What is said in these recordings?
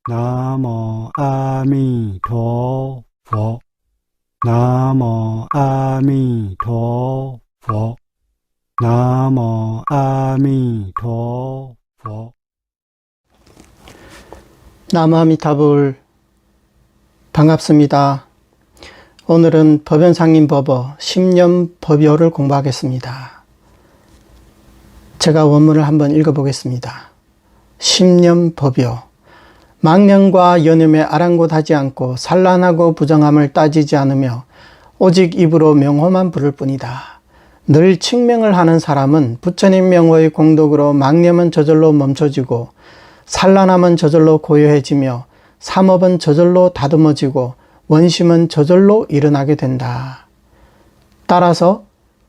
나모 아미陀佛 나모 아미陀佛 나모 아미陀佛 나무아미타불 반갑습니다. 오늘은 법연상림법어 10년법요를 공부하겠습니다. 제가 원문을 한번 읽어보겠습니다. 10년법요. 망령과 연음에 아랑곳하지 않고 산란하고 부정함을 따지지 않으며 오직 입으로 명호만 부를 뿐이다. 늘 칙명을 하는 사람은 부처님 명호의 공덕으로 망념은 저절로 멈춰지고 산란함은 저절로 고요해지며 삼업은 저절로 다듬어지고 원심은 저절로 일어나게 된다. 따라서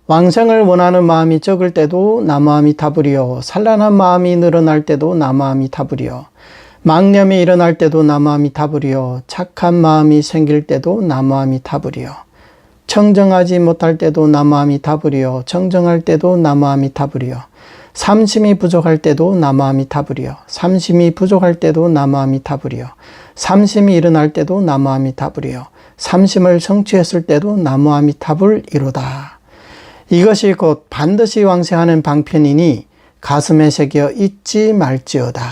왕생을 원하는 마음이 적을 때도 나무아미타불이요, 산란한 마음이 늘어날 때도 나무아미타불이요, 망념이 일어날 때도 나무아미타불이요, 착한 마음이 생길 때도 나무아미타불이요, 청정하지 못할 때도 나무아미타불이요, 청정할 때도 나무아미타불이요, 삼심이 부족할 때도 나무아미타불이요, 삼심이 부족할 때도 나무아미타불이요, 삼심이 일어날 때도 나무아미타불이요, 삼심을 성취했을 때도 나무아미타불이로다. 이것이 곧 반드시 왕생하는 방편이니 가슴에 새겨 잊지 말지어다.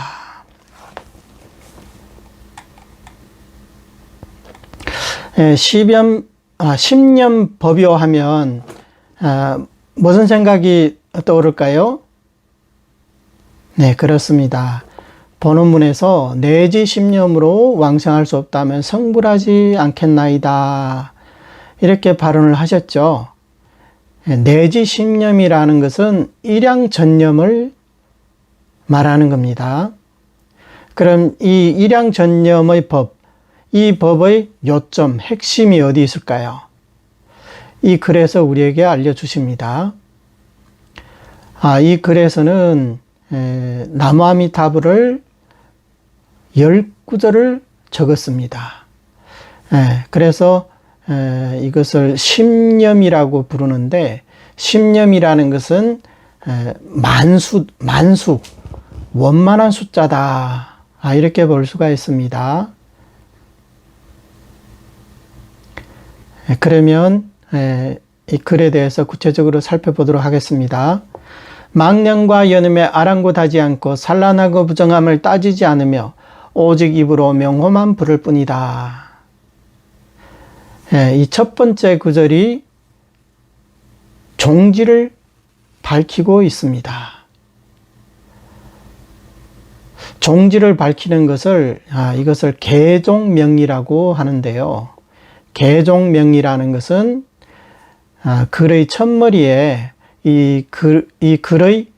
십년법요 하면 무슨 생각이 떠오를까요? 네, 그렇습니다. 본원문에서 내지 십념으로 왕생할 수 없다면 성불하지 않겠나이다. 이렇게 발언을 하셨죠. 내지 십념이라는 것은 일양전념을 말하는 겁니다. 그럼 이 일양전념의 법, 이 법의 요점, 핵심이 어디 있을까요? 이 글에서 우리에게 알려주십니다. 이 글에서는 나무아미타불을 10구절을 적었습니다. 그래서 이것을 십념이라고 부르는데, 십념이라는 것은 만수, 원만한 숫자다. 이렇게 볼 수가 있습니다. 그러면 이 글에 대해서 구체적으로 살펴보도록 하겠습니다. 망령과 연음에 아랑곳하지 않고 산란하고 부정함을 따지지 않으며 오직 입으로 명호만 부를 뿐이다. 이 첫 번째 구절이 종지를 밝히고 있습니다. 종지를 밝히는 것을 이것을 개종명이라고 하는데요. 개종명이라는 것은 글의 첫머리에 이 글의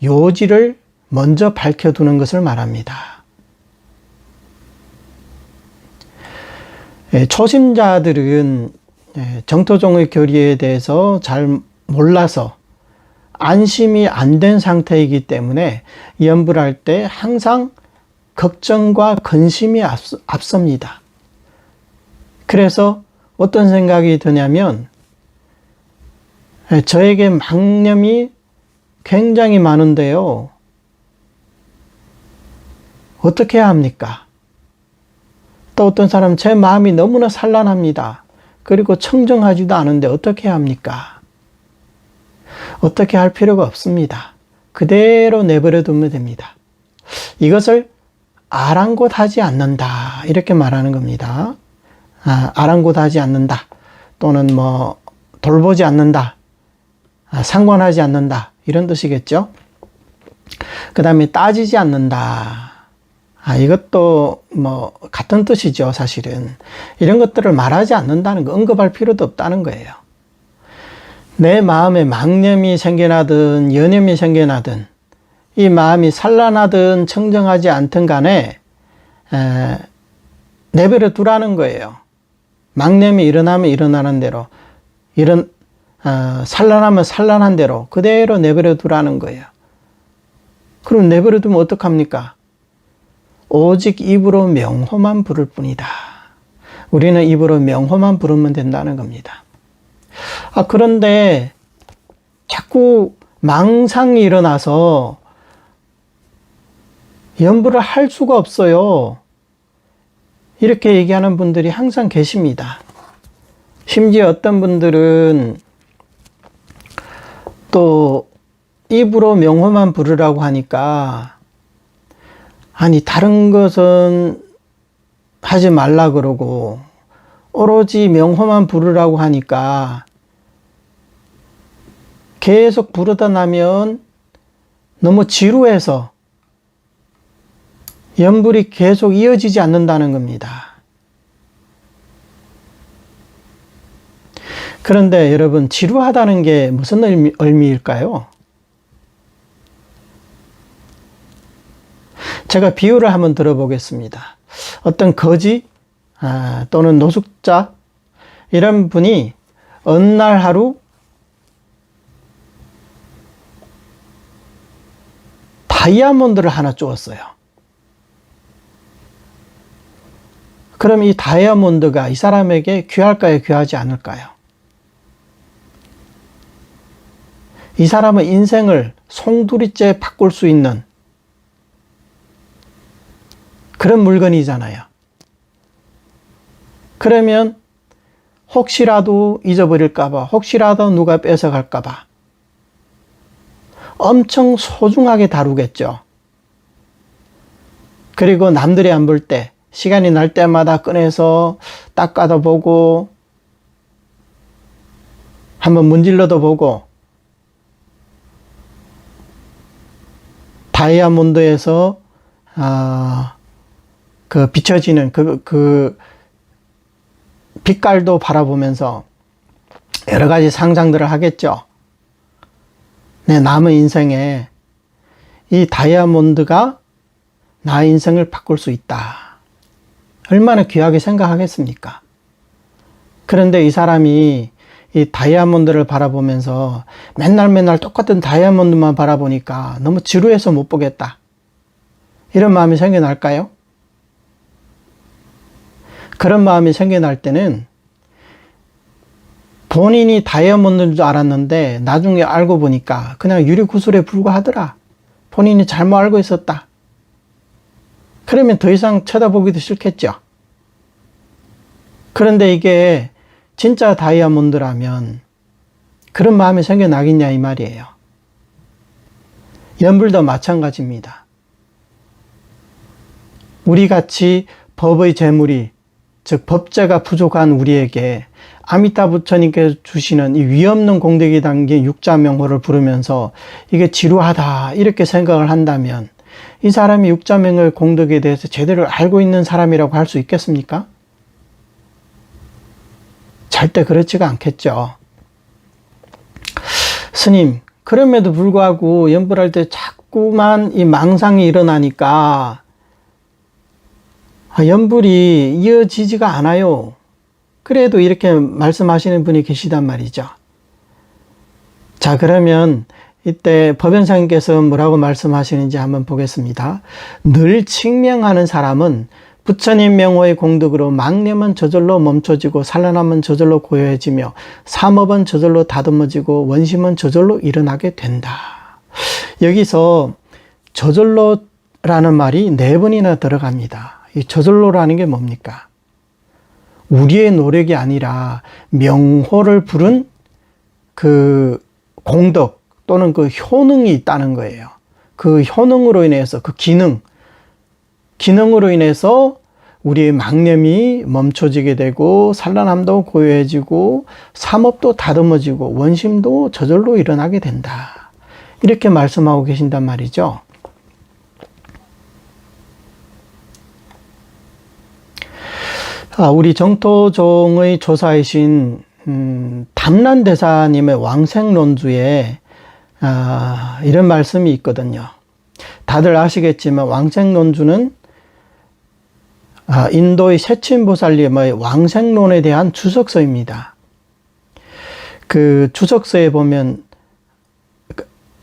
요지를 먼저 밝혀두는 것을 말합니다. 초심자들은 정토종의 교리에 대해서 잘 몰라서 안심이 안 된 상태이기 때문에 연불할 때 항상 걱정과 근심이 앞섭니다. 그래서 어떤 생각이 드냐면, 저에게 망념이 굉장히 많은데요. 어떻게 해야 합니까? 또 어떤 사람은 제 마음이 너무나 산란합니다. 그리고 청정하지도 않은데 어떻게 해야 합니까? 어떻게 할 필요가 없습니다. 그대로 내버려 두면 됩니다. 이것을 아랑곳하지 않는다. 이렇게 말하는 겁니다. 아랑곳하지 않는다. 또는 돌보지 않는다. 상관하지 않는다. 이런 뜻이겠죠. 그 다음에 따지지 않는다. 이것도 같은 뜻이죠, 사실은. 이런 것들을 말하지 않는다는 거, 언급할 필요도 없다는 거예요. 내 마음에 망념이 생겨나든 연념이 생겨나든 이 마음이 산란하든 청정하지 않든 간에 내버려 두라는 거예요. 망념이 일어나면 일어나는 대로, 산란하면 산란한 대로 그대로 내버려 두라는 거예요. 그럼 내버려 두면 어떡합니까? 오직 입으로 명호만 부를 뿐이다. 우리는 입으로 명호만 부르면 된다는 겁니다. 그런데 자꾸 망상이 일어나서 연불을 할 수가 없어요. 이렇게 얘기하는 분들이 항상 계십니다. 심지어 어떤 분들은 또 입으로 명호만 부르라고 하니까 아니 다른 것은 하지 말라 그러고 오로지 명호만 부르라고 하니까 계속 부르다 나면 너무 지루해서 연불이 계속 이어지지 않는다는 겁니다. 그런데 여러분, 지루하다는 게 무슨 의미일까요? 제가 비유를 한번 들어보겠습니다. 어떤 거지 또는 노숙자 이런 분이 어느 날 하루 다이아몬드를 하나 주었어요. 그럼 이 다이아몬드가 이 사람에게 귀할까요? 귀하지 않을까요? 이 사람의 인생을 송두리째 바꿀 수 있는 그런 물건이잖아요. 그러면 혹시라도 잊어버릴까봐, 혹시라도 누가 뺏어갈까봐 엄청 소중하게 다루겠죠. 그리고 남들이 안 볼 때, 시간이 날 때마다 꺼내서 닦아도 보고, 한번 문질러도 보고, 다이아몬드에서 그 비춰지는 그 빛깔도 바라보면서 여러 가지 상상들을 하겠죠. 내 남은 인생에 이 다이아몬드가 나의 인생을 바꿀 수 있다. 얼마나 귀하게 생각하겠습니까? 그런데 이 사람이 이 다이아몬드를 바라보면서 맨날 똑같은 다이아몬드만 바라보니까 너무 지루해서 못 보겠다. 이런 마음이 생겨날까요? 그런 마음이 생겨날 때는 본인이 다이아몬드인 줄 알았는데 나중에 알고 보니까 그냥 유리구슬에 불과하더라. 본인이 잘못 알고 있었다. 그러면 더 이상 쳐다보기도 싫겠죠. 그런데 이게 진짜 다이아몬드라면 그런 마음이 생겨나겠냐 이 말이에요. 연불도 마찬가지입니다. 우리같이 법의 재물이, 즉 법제가 부족한 우리에게 아미타 부처님께서 주시는 이 위없는 공덕이 담긴 육자명호를 부르면서 이게 지루하다 이렇게 생각을 한다면 이 사람이 육자명호의 공덕에 대해서 제대로 알고 있는 사람이라고 할 수 있겠습니까? 절대 그렇지가 않겠죠. 스님, 그럼에도 불구하고 연불할 때 자꾸만 이 망상이 일어나니까 연불이 이어지지가 않아요. 그래도 이렇게 말씀하시는 분이 계시단 말이죠. 자, 그러면 이때 법연사님께서 뭐라고 말씀하시는지 한번 보겠습니다. 늘 칙명하는 사람은 부처님 명호의 공덕으로 망념은 저절로 멈춰지고 산란함은 저절로 고요해지며 삼업은 저절로 다듬어지고 원심은 저절로 일어나게 된다. 여기서 저절로라는 말이 4번이나 들어갑니다. 이 저절로라는 게 뭡니까? 우리의 노력이 아니라 명호를 부른 그 공덕 또는 그 효능이 있다는 거예요. 그 효능으로 인해서 그 기능으로 인해서 우리의 망념이 멈춰지게 되고 산란함도 고요해지고 삼업도 다듬어지고 원심도 저절로 일어나게 된다. 이렇게 말씀하고 계신단 말이죠. 우리 정토종의 조사이신 담란대사님의 왕생론주에 이런 말씀이 있거든요. 다들 아시겠지만 왕생론주는 인도의 세친보살님의 왕생론에 대한 주석서입니다. 그 주석서에 보면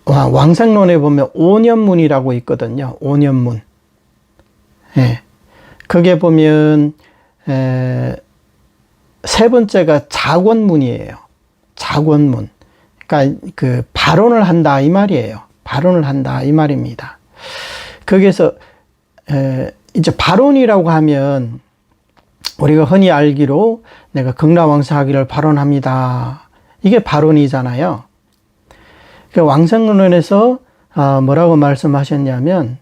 왕생론에 보면 오념문이라고 있거든요. 오념문. 예. 거기에 보면 세 번째가 작원문이에요. 작원문. 그러니까 그 발언을 한다 이 말이에요. 발언을 한다 이 말입니다. 거기에서 이제 발언이라고 하면 우리가 흔히 알기로 내가 극락왕생하기를 발언합니다. 이게 발언이잖아요. 그 왕생론에서 뭐라고 말씀하셨냐면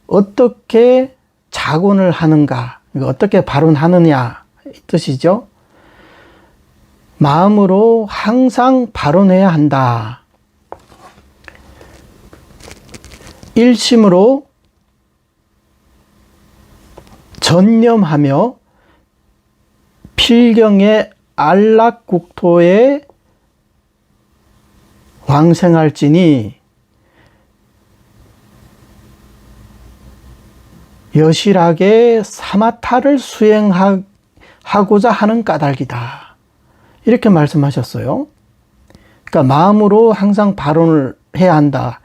어떻게 자곤을 하는가, 어떻게 발언하느냐 이 뜻이죠. 마음으로 항상 발언해야 한다. 일심으로 전념하며 필경의 안락국토에 왕생할지니 여실하게 사마타를 수행하고자 하는 까닭이다. 이렇게 말씀하셨어요. 그러니까 마음으로 항상 발언을 해야 한다.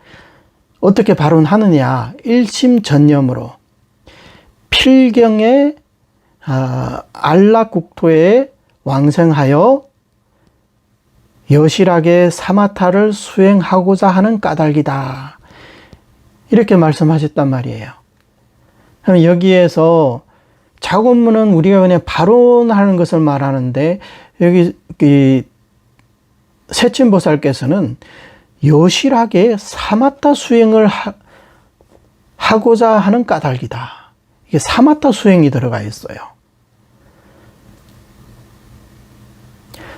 어떻게 발언하느냐? 일심전념으로 필경의 안락국토에 왕생하여 여실하게 사마타를 수행하고자 하는 까닭이다. 이렇게 말씀하셨단 말이에요. 그럼 여기에서 자곤문은 우리가 그냥 발언하는 것을 말하는데 여기 세친보살께서는 여실하게 사마타 수행을 하고자 하는 까닭이다. 이게 사마타 수행이 들어가 있어요.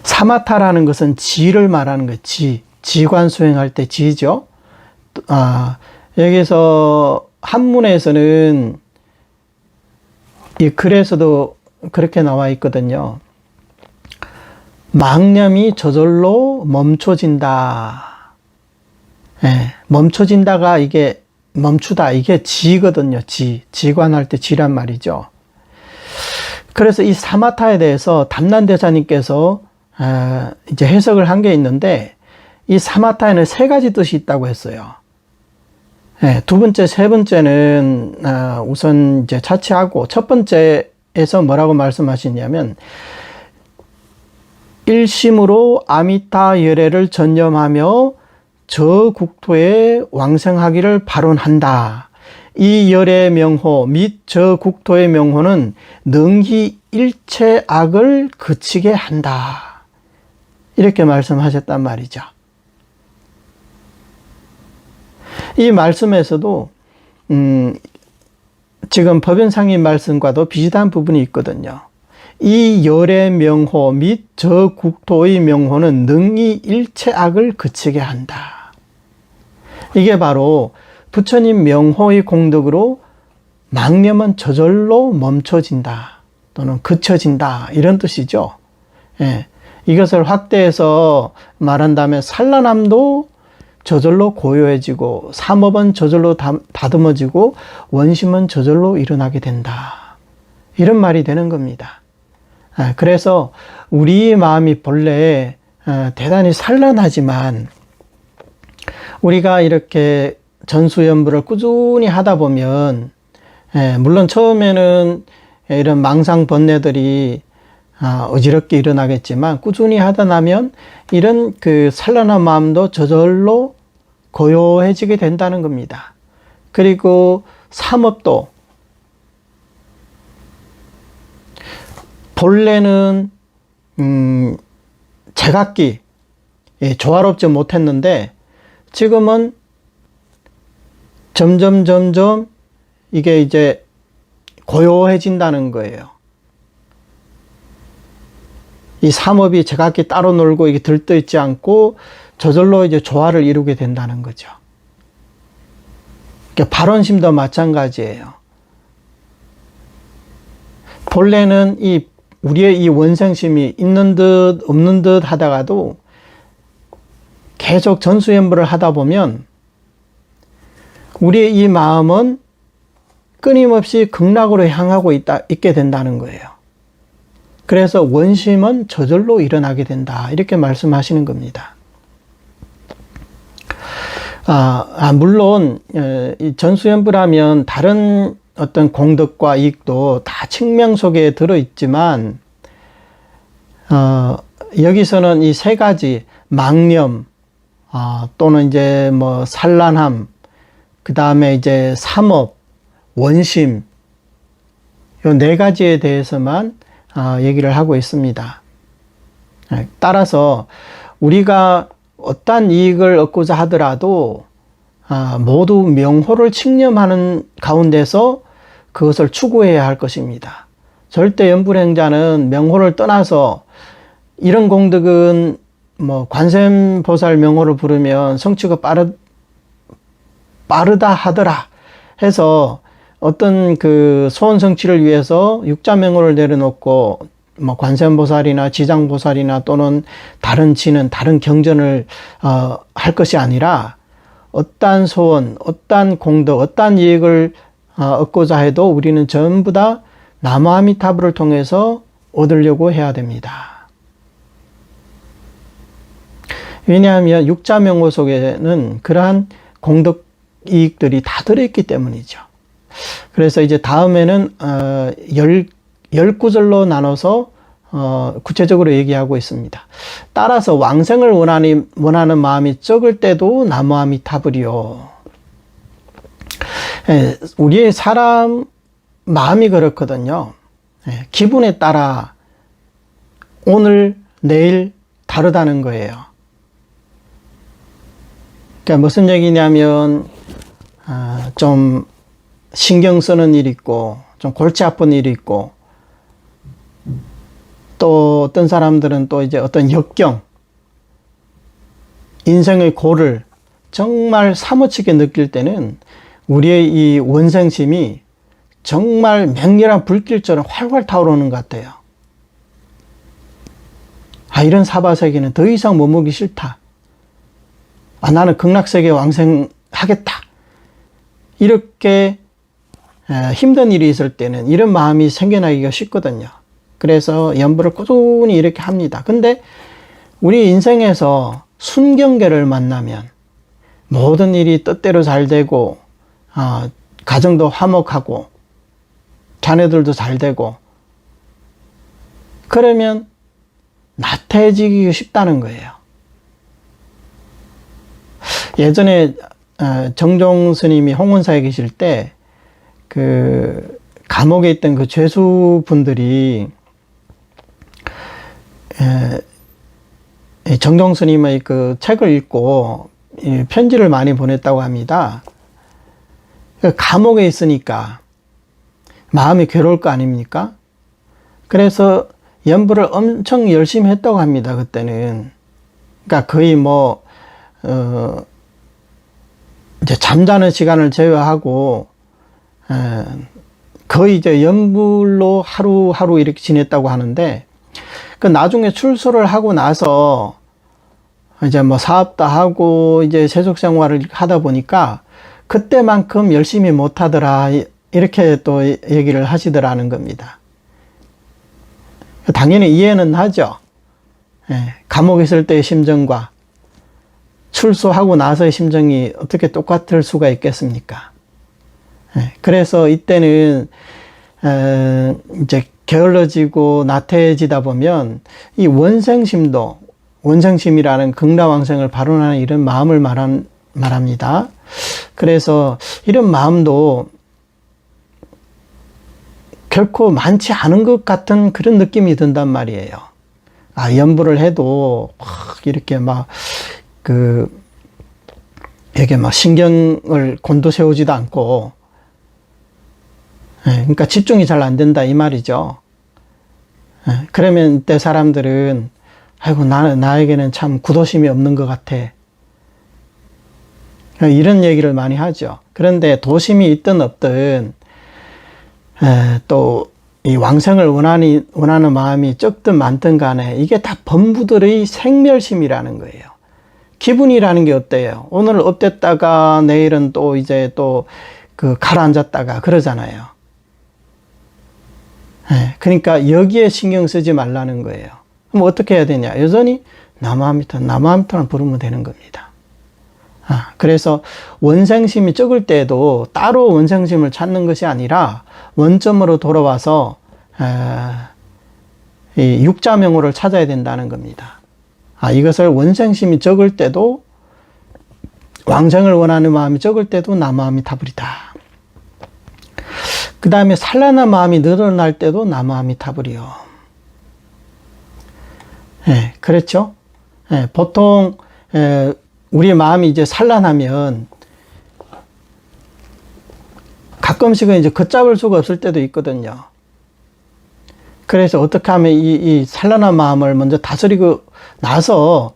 사마타라는 것은 지를 말하는 거예요. 지관 수행할 때 지죠. 여기서 한문에서는 이 글에서도 그렇게 나와 있거든요. 망념이 저절로 멈춰진다. 예, 멈춰진다가 이게 멈추다. 이게 지거든요. 지관할 때 지란 말이죠. 그래서 이 사마타에 대해서 담난대사님께서 이제 해석을 한 게 있는데 이 사마타에는 세 가지 뜻이 있다고 했어요. 네, 두 번째, 세 번째는 우선 이제 차치하고 첫 번째에서 뭐라고 말씀하시냐면 일심으로 아미타 열애를 전념하며 저 국토에 왕생하기를 발언한다. 이 열의 명호 및 저 국토의 명호는 능히 일체 악을 그치게 한다. 이렇게 말씀하셨단 말이죠. 이 말씀에서도 지금 법연상의 말씀과도 비슷한 부분이 있거든요. 이 열의 명호 및 저 국토의 명호는 능히 일체 악을 그치게 한다. 이게 바로 부처님 명호의 공덕으로 망념은 저절로 멈춰진다 또는 그쳐진다 이런 뜻이죠. 예, 이것을 확대해서 말한다면 산란함도 저절로 고요해지고 삼업은 저절로 다듬어지고 원심은 저절로 일어나게 된다. 이런 말이 되는 겁니다. 그래서 우리 마음이 본래 대단히 산란하지만 우리가 이렇게 전수연부를 꾸준히 하다 보면 물론 처음에는 이런 망상 번뇌들이 어지럽게 일어나겠지만 꾸준히 하다 나면 이런 그 산란한 마음도 저절로 고요해지게 된다는 겁니다. 그리고 삼업도 본래는 제각기 조화롭지 못했는데 지금은 점점 이게 이제 고요해진다는 거예요. 이 삼업이 제각기 따로 놀고 이게 들떠 있지 않고 저절로 이제 조화를 이루게 된다는 거죠. 그러니까 발언심도 마찬가지예요. 본래는 우리의 이 원생심이 있는 듯 없는 듯 하다가도 계속 전수연부를 하다 보면 우리의 이 마음은 끊임없이 극락으로 향하고 있게 된다는 거예요. 그래서 원심은 저절로 일어나게 된다. 이렇게 말씀하시는 겁니다. 물론 전수연부라면 다른 어떤 공덕과 이익도 다 측면 속에 들어있지만 여기서는 이 세 가지 망념 또는 이제 뭐 산란함 그 다음에 이제 삼업 원심 요 네 가지에 대해서만 얘기를 하고 있습니다. 따라서 우리가 어떠한 이익을 얻고자 하더라도 모두 명호를 칙념하는 가운데서 그것을 추구해야 할 것입니다. 절대 연불행자는 명호를 떠나서 이런 공덕은 뭐 관세음보살 명호를 부르면 성취가 빠르다 하더라 해서 어떤 그 소원 성취를 위해서 육자 명호를 내려놓고 뭐 관세음보살이나 지장보살이나 또는 다른 지는 다른 경전을 할 것이 아니라 어떠한 소원, 어떠한 공덕, 어떠한 이익을 얻고자 해도 우리는 전부 다 나무아미타불을 통해서 얻으려고 해야 됩니다. 왜냐하면 육자명호 속에는 그러한 공덕 이익들이 다 들어있기 때문이죠. 그래서 이제 다음에는 19절로 나눠서 구체적으로 얘기하고 있습니다. 따라서 왕생을 원하는 마음이 적을 때도 나무아미타불이요. 우리의 사람 마음이 그렇거든요. 기분에 따라 오늘 내일 다르다는 거예요. 그러니까 무슨 얘기냐면 좀 신경 쓰는 일이 있고 좀 골치 아픈 일이 있고 또 어떤 사람들은 또 이제 어떤 역경, 인생의 고를 정말 사무치게 느낄 때는 우리의 이 원생심이 정말 맹렬한 불길처럼 활활 타오르는 것 같아요. 이런 사바세계는 더 이상 머무기 싫다. 나는 극락세계에 왕생하겠다. 이렇게 힘든 일이 있을 때는 이런 마음이 생겨나기가 쉽거든요. 그래서 연불을 꾸준히 이렇게 합니다. 근데 우리 인생에서 순경계를 만나면 모든 일이 뜻대로 잘 되고 가정도 화목하고 자녀들도 잘 되고 그러면 나태해지기 쉽다는 거예요. 예전에 정종 스님이 홍원사에 계실 때 그 감옥에 있던 그 죄수분들이 정종 스님의 그 책을 읽고 편지를 많이 보냈다고 합니다. 감옥에 있으니까 마음이 괴로울 거 아닙니까? 그래서 연불을 엄청 열심히 했다고 합니다. 그때는. 그러니까 거의 뭐 이제 잠자는 시간을 제외하고 거의 이제 연불로 하루하루 이렇게 지냈다고 하는데 그 나중에 출소를 하고 나서 이제 뭐 사업도 하고 이제 세속 생활을 하다 보니까 그때만큼 열심히 못 하더라 이렇게 또 얘기를 하시더라는 겁니다. 당연히 이해는 하죠. 감옥에 있을 때의 심정과 출소하고 나서의 심정이 어떻게 똑같을 수가 있겠습니까? 그래서 이때는 이제 게을러지고 나태해지다 보면 이 원생심이라는 극락왕생을 발언하는 이런 마음을 말합니다. 그래서 이런 마음도 결코 많지 않은 것 같은 그런 느낌이 든단 말이에요. 연불을 해도 막 이렇게 이게 막 신경을 곤두세우지도 않고, 그러니까 집중이 잘 안 된다 이 말이죠. 그러면 이때 사람들은 아이고 나에게는 참 구도심이 없는 것 같아. 이런 얘기를 많이 하죠. 그런데 도심이 있든 없든 또 이 왕생을 원하는 마음이 적든 많든 간에 이게 다 범부들의 생멸심이라는 거예요. 기분이라는 게 어때요? 오늘 업됐다가 내일은 또 이제 또 그 가라앉았다가 그러잖아요. 그러니까 여기에 신경 쓰지 말라는 거예요. 그럼 어떻게 해야 되냐? 여전히 나무아미타불을 부르면 되는 겁니다. 그래서 원생심이 적을 때도 따로 원생심을 찾는 것이 아니라 원점으로 돌아와서 이 육자명호를 찾아야 된다는 겁니다. 이것을 원생심이 적을 때도 왕생을 원하는 마음이 적을 때도 나무아미타불이다. 그 다음에 산란한 마음이 늘어날 때도 나무아미타불이요. 예, 그렇죠? 예, 보통 우리 마음이 이제 산란하면 가끔씩은 이제 걷잡을 수가 없을 때도 있거든요. 그래서 어떻게 하면 이 산란한 마음을 먼저 다스리고 나서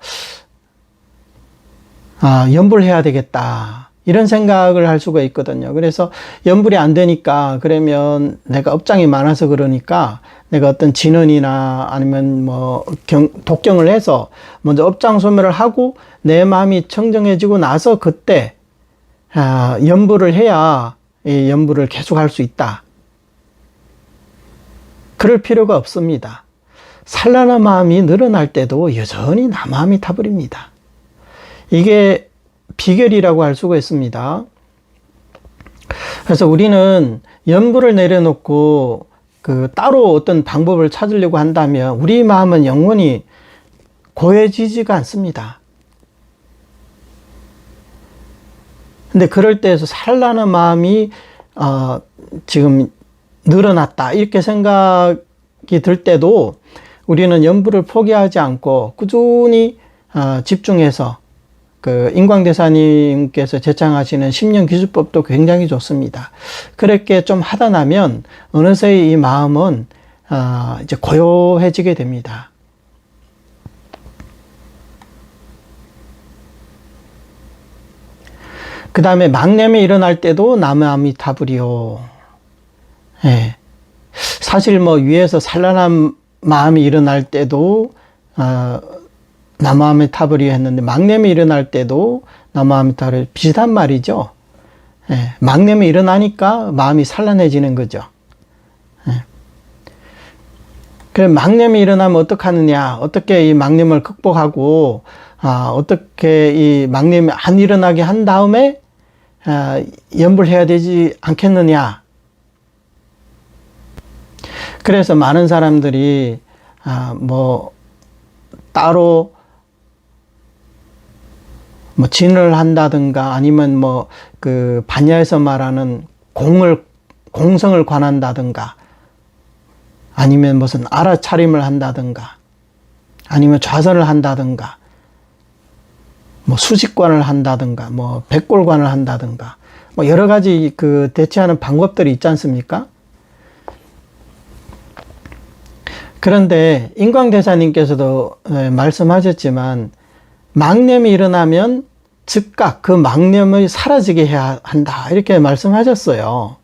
염불을 해야 되겠다, 이런 생각을 할 수가 있거든요. 그래서 염불이 안 되니까, 그러면 내가 업장이 많아서 그러니까 내가 어떤 진언이나 아니면 뭐 독경을 해서 먼저 업장 소멸을 하고 내 마음이 청정해지고 나서 그때 염불을 해야 이 염불을 계속할 수 있다. 그럴 필요가 없습니다. 산란한 마음이 늘어날 때도 여전히 나무아미타불입니다. 이게 비결이라고 할 수가 있습니다. 그래서 우리는 염불을 내려놓고 따로 어떤 방법을 찾으려고 한다면 우리 마음은 영원히 고해지지가 않습니다. 근데 그럴 때에서 산란한 마음이 지금 늘어났다, 이렇게 생각이 들 때도 우리는 염불을 포기하지 않고 꾸준히 집중해서 인광대사님께서 제창하시는 심령기술법도 굉장히 좋습니다. 그렇게 좀 하다 나면 어느새 이 마음은 이제 고요해지게 됩니다. 그 다음에 망념이 일어날 때도 나무아미타불이요. 예. 사실 뭐 위에서 산란한 마음이 일어날 때도 나무아미타불이 했는데, 망념이 일어날 때도 나무아미타불이 비슷한 말이죠. 예. 망념이 일어나니까 마음이 산란해지는 거죠. 예. 그럼 망념이 일어나면 어떡하느냐, 어떻게 이 망념을 극복하고 어떻게 이 망념이 안 일어나게 한 다음에 염불해야 되지 않겠느냐. 그래서 많은 사람들이 뭐 따로 뭐 진을 한다든가, 아니면 뭐 반야에서 말하는 공성을 관한다든가, 아니면 무슨 알아차림을 한다든가, 아니면 좌선을 한다든가, 뭐 수직관을 한다든가, 뭐 백골관을 한다든가, 뭐 여러 가지 대처하는 방법들이 있지 않습니까? 그런데 인광대사님께서도 말씀하셨지만, 망념이 일어나면 즉각 그 망념을 사라지게 해야 한다, 이렇게 말씀하셨어요.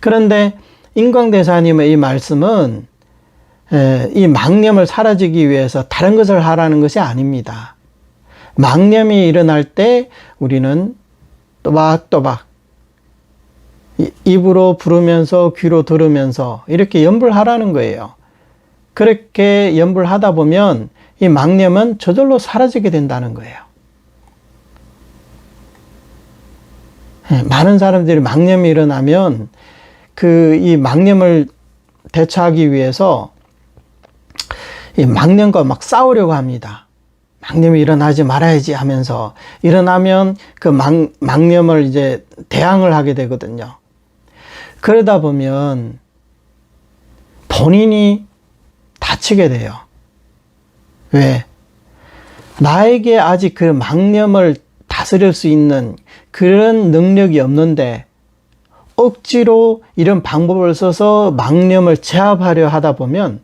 그런데 인광대사님의 이 말씀은 이 망념을 사라지기 위해서 다른 것을 하라는 것이 아닙니다. 망념이 일어날 때 우리는 또박또박 입으로 부르면서 귀로 들으면서 이렇게 염불하라는 거예요. 그렇게 염불하다 보면 이 망념은 저절로 사라지게 된다는 거예요. 많은 사람들이 망념이 일어나면 이 망념을 대처하기 위해서 이 망념과 막 싸우려고 합니다. 망념이 일어나지 말아야지 하면서, 일어나면 그 망념을 이제 대항을 하게 되거든요. 그러다 보면 본인이 다치게 돼요. 왜? 나에게 아직 그 망념을 다스릴 수 있는 그런 능력이 없는데 억지로 이런 방법을 써서 망념을 제압하려 하다 보면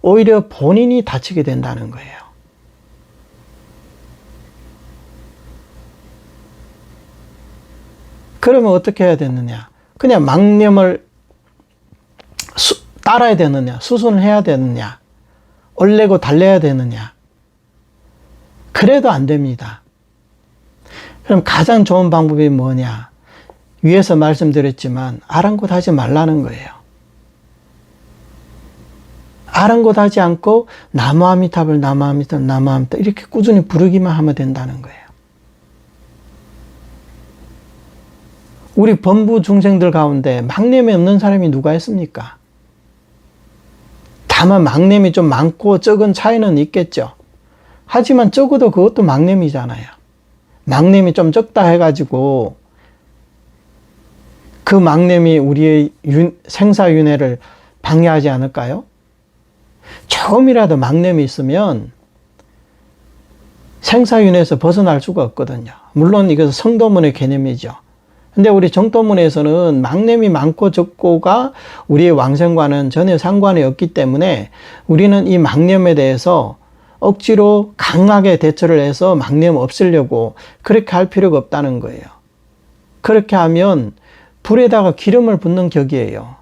오히려 본인이 다치게 된다는 거예요. 그러면 어떻게 해야 되느냐? 그냥 망념을 따라야 되느냐? 수순을 해야 되느냐? 얼레고 달래야 되느냐? 그래도 안 됩니다. 그럼 가장 좋은 방법이 뭐냐? 위에서 말씀드렸지만 아랑곳하지 말라는 거예요. 아랑곳하지 않고 나무아미타불 나무아미타불 나무아미타불 이렇게 꾸준히 부르기만 하면 된다는 거예요. 우리 범부 중생들 가운데 망념이 없는 사람이 누가 있습니까? 다만 망념이 좀 많고 적은 차이는 있겠죠. 하지만 적어도 그것도 망념이잖아요. 망념이 좀 적다 해가지고 그 막냄이 우리의 생사윤회를 방해하지 않을까요? 조금이라도 막냄이 있으면 생사윤회에서 벗어날 수가 없거든요. 물론 이것은 성도문의 개념이죠. 근데 우리 정도문에서는 막냄이 많고 적고가 우리의 왕생과는 전혀 상관이 없기 때문에 우리는 이 막냄에 대해서 억지로 강하게 대처를 해서 막냄 없애려고 그렇게 할 필요가 없다는 거예요. 그렇게 하면 불에다가 기름을 붓는 격이에요.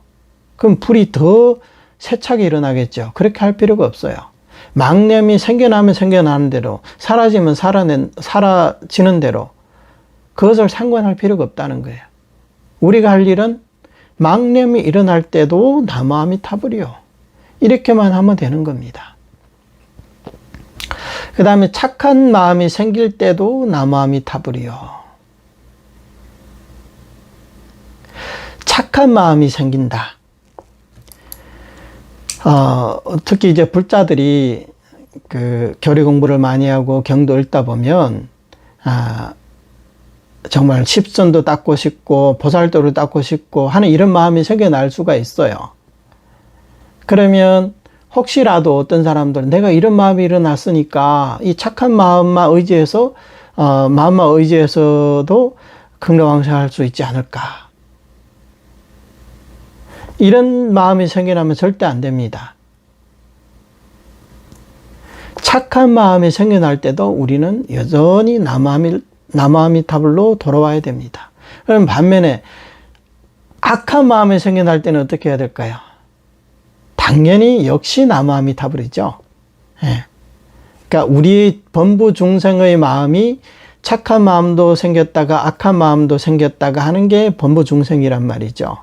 그럼 불이 더 세차게 일어나겠죠. 그렇게 할 필요가 없어요. 막냄이 생겨나면 생겨나는 대로, 사라지면 사라지는 대로 그것을 상관할 필요가 없다는 거예요. 우리가 할 일은 막냄이 일어날 때도 나무아미타불이요. 이렇게만 하면 되는 겁니다. 그 다음에 착한 마음이 생길 때도 나무아미타불이요. 착한 마음이 생긴다. 특히 이제 불자들이 그 교리 공부를 많이 하고 경도 읽다 보면, 정말 십선도 닦고 싶고, 보살도를 닦고 싶고 하는 이런 마음이 생겨날 수가 있어요. 그러면 혹시라도 어떤 사람들은 내가 이런 마음이 일어났으니까 이 착한 마음만 의지해서, 마음만 의지해서도 극락왕생할 수 있지 않을까. 이런 마음이 생겨나면 절대 안 됩니다. 착한 마음이 생겨날 때도 우리는 여전히 나무아미타불로 돌아와야 됩니다. 그럼 반면에 악한 마음이 생겨날 때는 어떻게 해야 될까요? 당연히 역시 나무아미타불이죠. 예. 그러니까 우리 범부 중생의 마음이 착한 마음도 생겼다가 악한 마음도 생겼다가 하는 게 범부 중생이란 말이죠.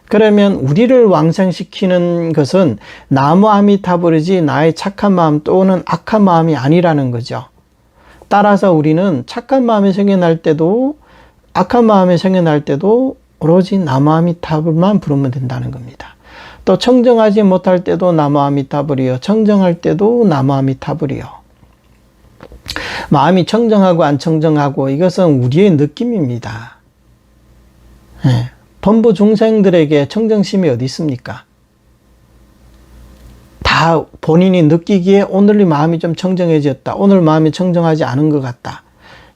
그러면 우리를 왕생시키는 것은 나무아미타불이지 나의 착한 마음 또는 악한 마음이 아니라는 거죠. 따라서 우리는 착한 마음이 생겨날 때도 악한 마음이 생겨날 때도 오로지 나무아미타불만 부르면 된다는 겁니다. 또 청정하지 못할 때도 나무아미타불이요. 청정할 때도 나무아미타불이요. 마음이 청정하고 안 청정하고 이것은 우리의 느낌입니다. 네. 범부 중생들에게 청정심이 어디 있습니까? 다 본인이 느끼기에 오늘 이 마음이 좀 청정해졌다. 오늘 마음이 청정하지 않은 것 같다.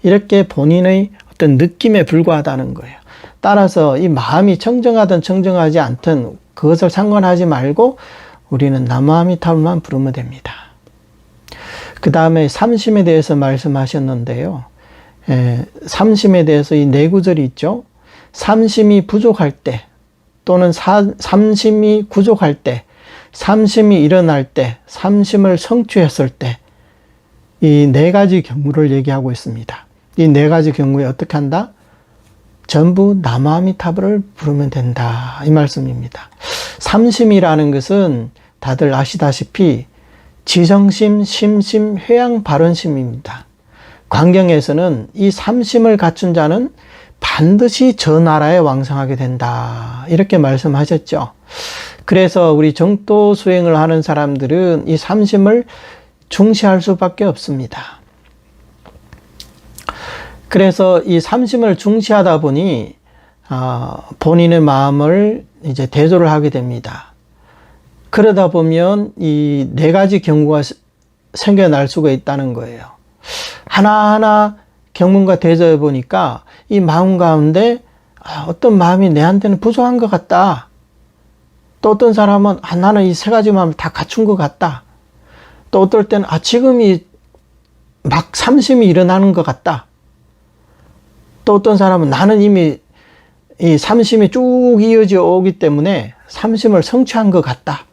이렇게 본인의 어떤 느낌에 불과하다는 거예요. 따라서 이 마음이 청정하든 청정하지 않든 그것을 상관하지 말고 우리는 나무아미타불만 부르면 됩니다. 그 다음에 삼심에 대해서 말씀하셨는데요. 삼심에 대해서 이 네 구절이 있죠. 삼심이 부족할 때 또는 삼심이 구족할 때, 삼심이 일어날 때, 삼심을 성취했을 때 이 네 가지 경우를 얘기하고 있습니다. 이 네 가지 경우에 어떻게 한다? 전부 나무아미타불을 부르면 된다. 이 말씀입니다. 삼심이라는 것은 다들 아시다시피 지성심, 심심, 회양, 발언심입니다. 광경에서는 이 삼심을 갖춘 자는 반드시 저 나라에 왕성하게 된다. 이렇게 말씀하셨죠. 그래서 우리 정도 수행을 하는 사람들은 이 삼심을 중시할 수밖에 없습니다. 그래서 이 삼심을 중시하다 보니 본인의 마음을 이제 대조를 하게 됩니다. 그러다 보면 이 네 가지 경우가 생겨날 수가 있다는 거예요. 하나하나 경문과 대조해 보니까 이 마음 가운데 어떤 마음이 내한테는 부족한 것 같다. 또 어떤 사람은 나는 이 세 가지 마음을 다 갖춘 것 같다. 또 어떨 때는 지금 막 삼심이 일어나는 것 같다. 또 어떤 사람은 나는 이미 이 삼심이 쭉 이어져 오기 때문에 삼심을 성취한 것 같다.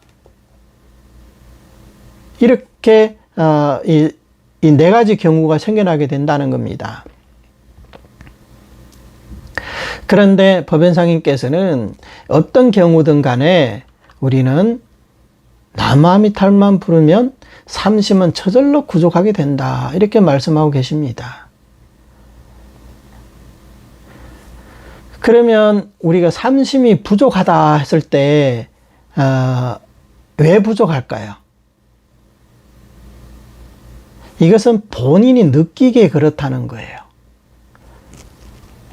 이렇게 이 네 가지 경우가 생겨나게 된다는 겁니다. 그런데 법연상인께서는 어떤 경우든 간에 우리는 나무아미타불만 부르면 삼심은 저절로 구족하게 된다. 이렇게 말씀하고 계십니다. 그러면 우리가 삼심이 부족하다 했을 때 왜 부족할까요? 이것은 본인이 느끼기에 그렇다는 거예요.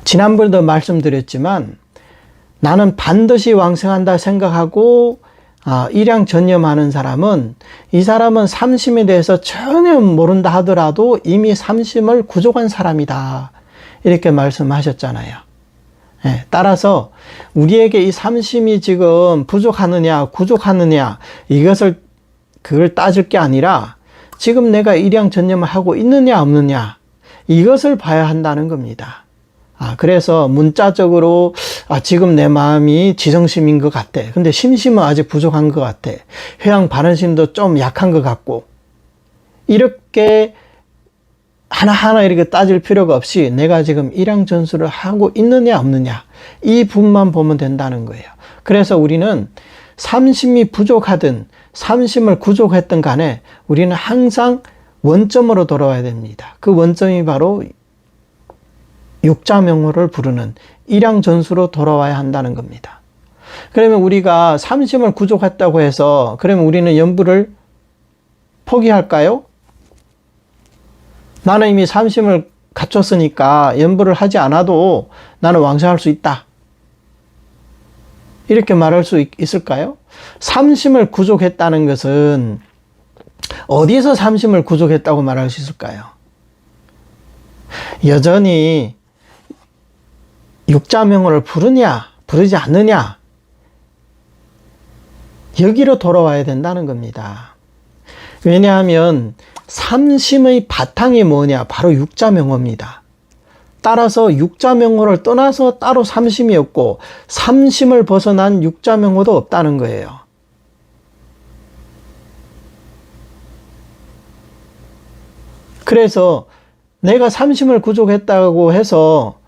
지난번에도 말씀드렸지만 나는 반드시 왕성한다 생각하고 일양 전념하는 사람은, 이 사람은 삼심에 대해서 전혀 모른다 하더라도 이미 삼심을 구족한 사람이다, 이렇게 말씀하셨잖아요. 예, 따라서 우리에게 이 삼심이 지금 부족하느냐 구족하느냐 그걸 따질 게 아니라 지금 내가 일양 전념을 하고 있느냐 없느냐, 이것을 봐야 한다는 겁니다. 그래서 문자적으로 지금 내 마음이 지성심인 것 같아. 근데 심심은 아직 부족한 것 같아. 회양 바른심도 좀 약한 것 같고, 이렇게 하나하나 이렇게 따질 필요가 없이 내가 지금 일양 전수를 하고 있느냐 없느냐, 이 부분만 보면 된다는 거예요. 그래서 우리는 삼심이 부족하든 삼심을 구족했든 간에 우리는 항상 원점으로 돌아와야 됩니다. 그 원점이 바로 육자명호를 부르는 일양 전수로 돌아와야 한다는 겁니다. 그러면 우리가 삼심을 구족했다고 해서 그러면 우리는 연부를 포기할까요? 나는 이미 삼심을 갖췄으니까 연부를 하지 않아도 나는 왕성할 수 있다, 이렇게 말할 수 있을까요? 삼심을 구족했다는 것은 어디서 삼심을 구족했다고 말할 수 있을까요? 여전히 육자명호를 부르냐 부르지 않느냐, 여기로 돌아와야 된다는 겁니다. 왜냐하면 삼심의 바탕이 뭐냐, 바로 육자명호입니다. 따라서 육자명호를 떠나서 따로 삼심이 없고 삼심을 벗어난 육자명호도 없다는 거예요. 그래서 내가 삼심을 구족했다고 해서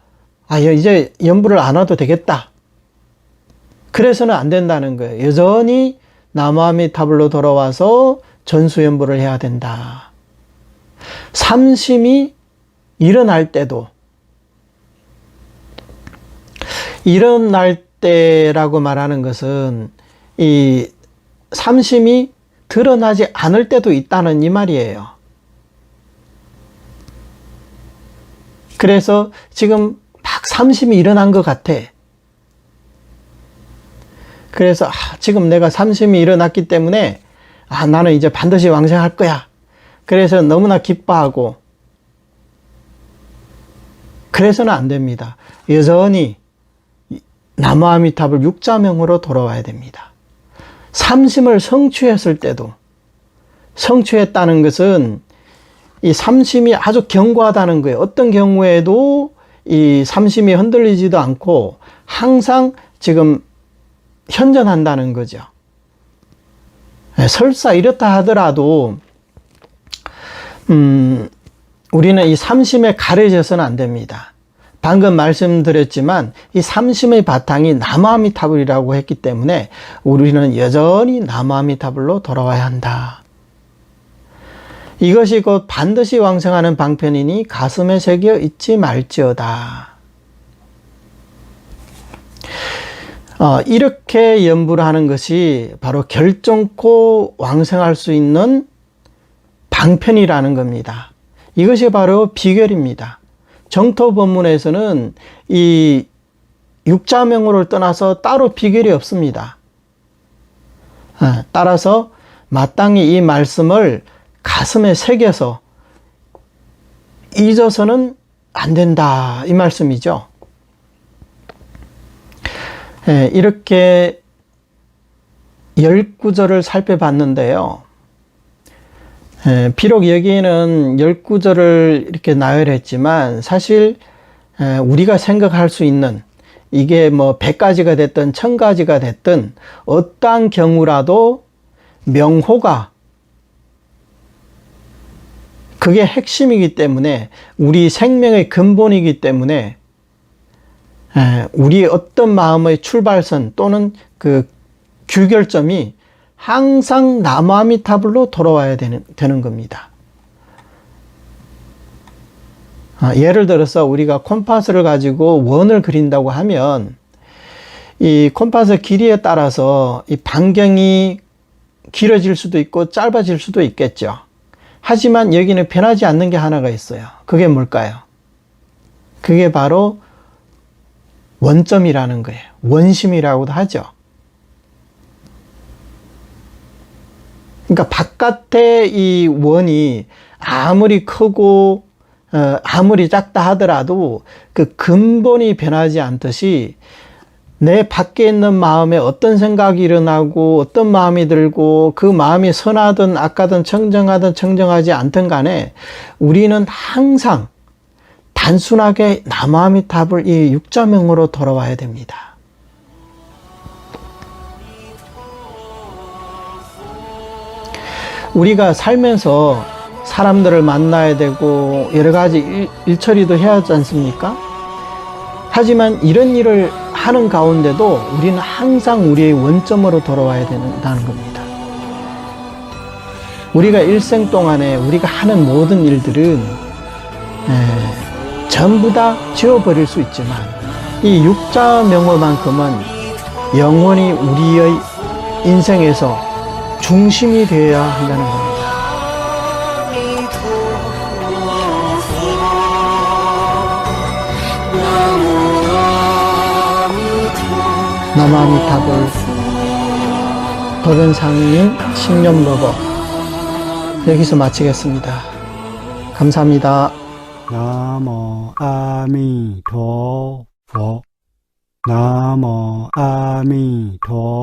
이제 연부를 안 와도 되겠다, 그래서는 안 된다는 거예요. 여전히 나무아미타불로 돌아와서 전수연부를 해야 된다. 삼심이 일어날 때도, 일어날 때라고 말하는 것은 이 삼심이 드러나지 않을 때도 있다는 이 말이에요. 그래서 지금 막 삼심이 일어난 것 같아. 그래서 지금 내가 삼심이 일어났기 때문에 나는 이제 반드시 왕성할 거야. 그래서 너무나 기뻐하고, 그래서는 안 됩니다. 여전히 나무아미타불 육자명으로 돌아와야 됩니다. 삼심을 성취했을 때도, 성취했다는 것은 이 삼심이 아주 견고하다는 거예요. 어떤 경우에도 이 삼심이 흔들리지도 않고 항상 지금 현존한다는 거죠. 설사 이렇다 하더라도 우리는 이 삼심에 가려져서는 안 됩니다. 방금 말씀드렸지만 이 삼심의 바탕이 나무아미타불이라고 했기 때문에 우리는 여전히 나무아미타불로 돌아와야 한다. 이것이 곧 반드시 왕성하는 방편이니 가슴에 새겨 잊지 말지어다. 이렇게 연부를 하는 것이 바로 결정코 왕성할 수 있는 방편이라는 겁니다. 이것이 바로 비결입니다. 정토 법문에서는 이 육자명호를 떠나서 따로 비결이 없습니다. 따라서 마땅히 이 말씀을 가슴에 새겨서 잊어서는 안 된다, 이 말씀이죠. 이렇게 10구절을 살펴봤는데요. 비록 여기에는 10구절을 이렇게 나열했지만 사실 우리가 생각할 수 있는, 이게 뭐 100가지가 됐든 1000가지가 됐든 어떠한 경우라도 명호가 그게 핵심이기 때문에, 우리 생명의 근본이기 때문에 우리의 어떤 마음의 출발선 또는 그 규결점이 항상 나무아미타불로 돌아와야 되는 겁니다. 예를 들어서 우리가 콤파스를 가지고 원을 그린다고 하면 이 콤파스 길이에 따라서 이 반경이 길어질 수도 있고 짧아질 수도 있겠죠. 하지만 여기는 변하지 않는 게 하나가 있어요. 그게 뭘까요? 그게 바로 원점이라는 거예요. 원심이라고도 하죠. 그러니까 바깥의 이 원이 아무리 크고 아무리 작다 하더라도 그 근본이 변하지 않듯이 내 밖에 있는 마음에 어떤 생각이 일어나고 어떤 마음이 들고 그 마음이 선하든 악하든 청정하든 청정하지 않든 간에 우리는 항상 단순하게 나무아미타불 이 육자명으로 돌아와야 됩니다. 우리가 살면서 사람들을 만나야 되고 여러 가지 일처리도 해야 하지 않습니까? 하지만 이런 일을 하는 가운데도 우리는 항상 우리의 원점으로 돌아와야 된다는 겁니다. 우리가 일생 동안에 우리가 하는 모든 일들은 전부 다 지워버릴 수 있지만 이 육자명어만큼은 영원히 우리의 인생에서 중심이 되어야 한다는 겁니다. 나무아미타불 법연상인 신념로버 여기서 마치겠습니다. 감사합니다. 나모 아미토 佛. 나모 아미토